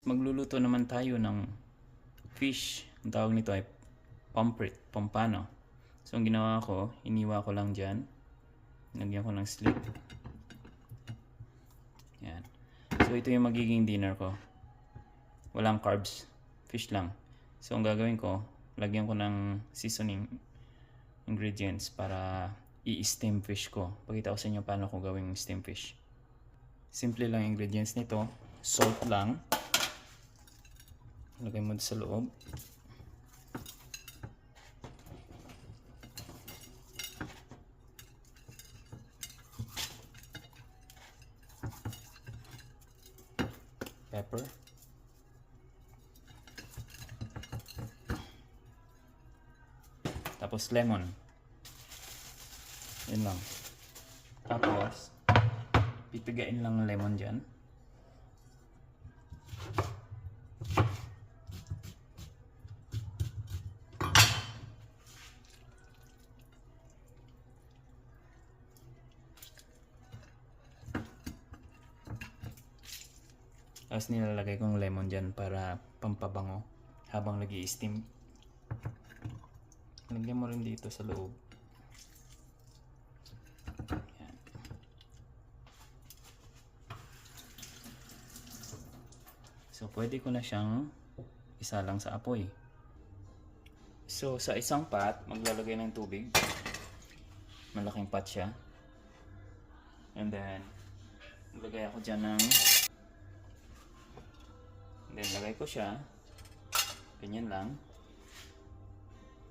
Magluluto naman tayo ng fish. Ang tawag nito ay pomfret, pompano. So ang ginawa ko, iniwa ko lang dyan. Nagyan ko ng slit. Yan. So ito yung magiging dinner ko. Walang carbs, fish lang. So ang gagawin ko, lagyan ko ng seasoning ingredients para i-steam fish ko. Pakita ko sa inyo paano ko gawing steam fish. Simple lang ingredients nito. Salt lang. Lagay mo sa loob. Pepper. Tapos lemon. Yun lang. Tapos pipigain lang ng lemon dyan. Tapos nilalagay kong lemon dyan para pampabango habang nag-i-steam. Lagyan mo rin dito sa loob. Yan. So pwede ko na siyang isa lang sa apoy. So sa isang pot, maglalagay ng tubig. Malaking pot siya. And then maglagay ako dyan ng then lagay ko siya. Ganyan lang.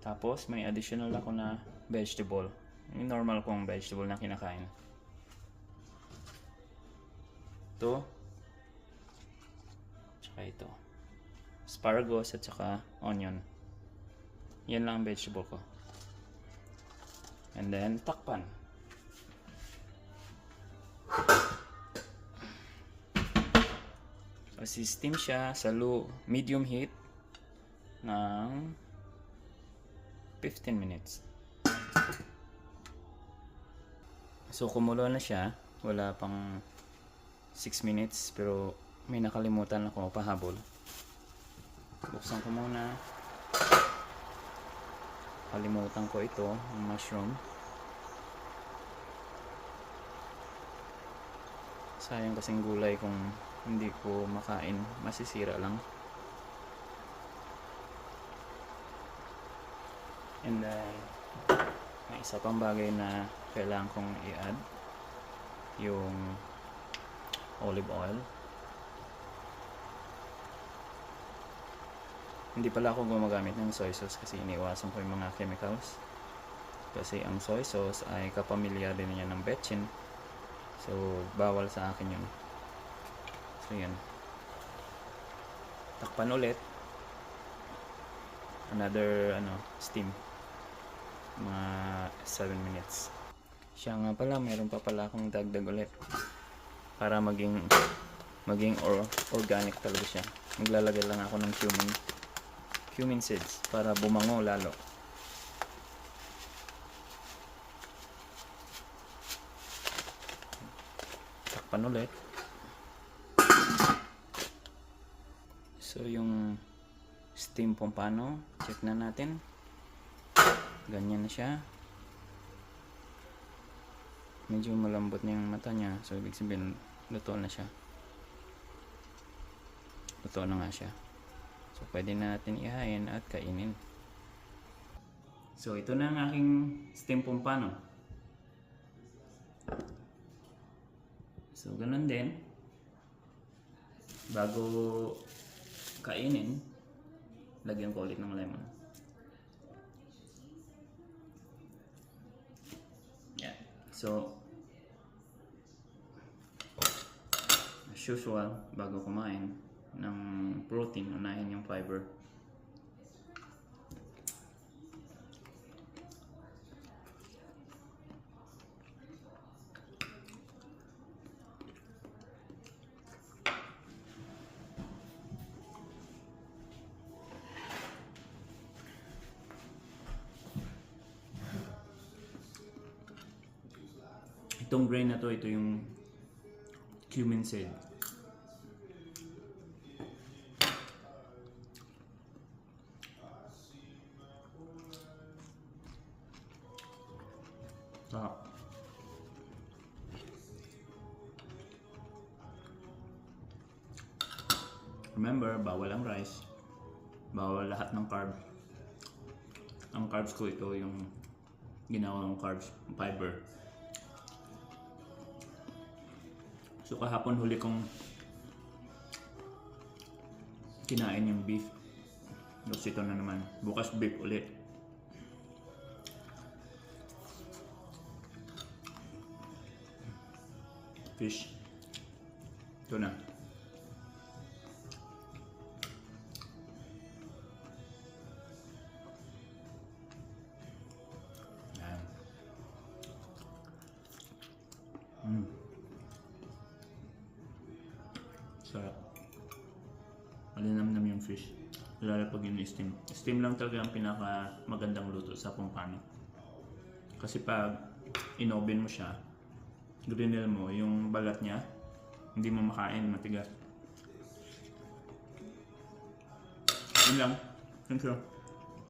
Tapos may additional ako na vegetable. Yung normal kong vegetable na kinakain. Ito. Tsaka ito. Asparagus at saka onion. Yan lang ang vegetable ko. And then takpan. Steam siya sa low, medium heat ng 15 minutes. So kumulo na siya, wala pang 6 minutes pero may nakalimutan ako pahabol. Buksan ko muna. Kalimutan ko ito, yung mushroom. Sayang kasing gulay kung hindi ko makain, masisira lang. And then may isa pang bagay na kailangan kong i-add, yung olive oil. Hindi pala ako gumagamit ng soy sauce kasi iniwasan ko yung mga chemicals, kasi ang soy sauce ay kapamilya din niya ng betchin, so bawal sa akin yun. So yan, takpan ulit, another steam, mga 7 minutes. Siya nga pala, mayroon pa pala akong dagdag ulit para maging organic talaga siya. Maglalagay lang ako ng cumin seeds para bumango lalo. Takpan ulit. So yung steam pompano, check na natin. Ganyan na siya. Medyo malambot na yung mata niya. So ibig sabihin, luto na siya. Luto na nga siya. So pwede na natin ihain at kainin. So ito na ang aking steam pompano. So ganun din. Bago kainin, lagyan ko ulit ng lemon. Yeah. So as usual, bago kumain ng protein, unahin yung fiber. Itong grain na to, ito yung cumin seed. Remember, bawal ang rice. Bawal lahat ng carb. Ang carbs ko ito yung ginawang carbs, fiber. So kahapon huli kong kinain yung beef. Tapos ito na naman. Bukas beef ulit. Fish. Ito na. Yan. Sarap. Malinamnam yung fish. Lalo pag yung steam. Steam lang talaga ang pinaka magandang luto sa Pampano. Kasi pag in-oven mo siya, grinel mo, yung balat niya, hindi mo makain, matigas. Yun lang. Thank you.